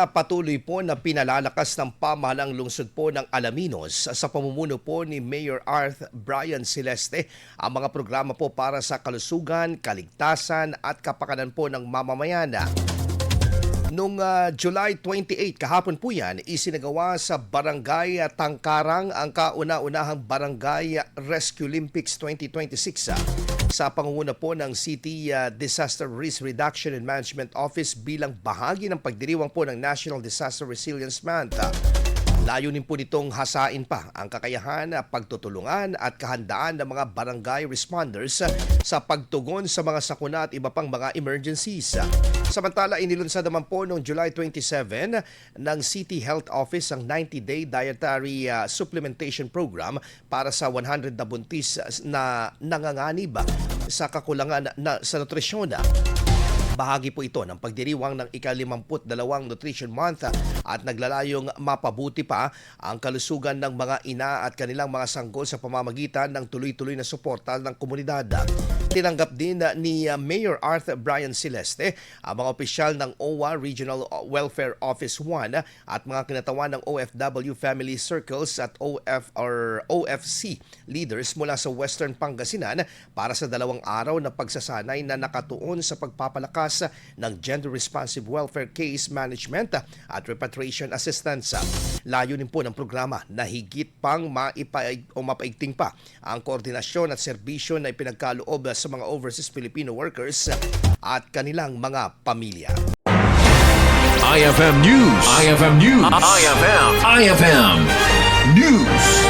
Patuloy po na pinalalakas ng pamahalang lungsod po ng Alaminos sa pamumuno po ni Mayor Arth Brian Celeste ang mga programa po para sa kalusugan, kaligtasan at kapakanan po ng mamamayan. Noong July 28, kahapon po yan, isinagawa sa Barangay Tangkarang ang kauna-unahang Barangay Rescue Olympics 2026 sa pangunguna po ng City Disaster Risk Reduction and Management Office bilang bahagi ng pagdiriwang po ng National Disaster Resilience Month. Layunin po nitong hasain pa ang kakayahan, pagtutulungan at kahandaan ng mga barangay responders sa pagtugon sa mga sakuna at iba pang mga emergencies. Samantala, inilunsad naman po noong July 27 ng City Health Office ang 90-day dietary supplementation program para sa 100 na buntis na nanganganib sa kakulangan sa nutrisyon. Bahagi po ito ng pagdiriwang ng ika-52 Nutrition Month at naglalayong mapabuti pa ang kalusugan ng mga ina at kanilang mga sanggol sa pamamagitan ng tuloy-tuloy na suporta ng komunidad. Tinanggap din ni Mayor Arth Brian Celeste ang mga opisyal ng OWA Regional Welfare Office 1 at mga kinatawan ng OFW Family Circles at OFC leaders mula sa Western Pangasinan para sa 2 araw na pagsasanay na nakatuon sa pagpapalakas ng gender-responsive welfare case management at repatriation assistance. Layunin po ng programa na higit pang mapaigting pa ang koordinasyon at serbisyo na ipinagkaloob sa mga overseas Filipino workers at kanilang mga pamilya. IFM News. IFM News. IFM News.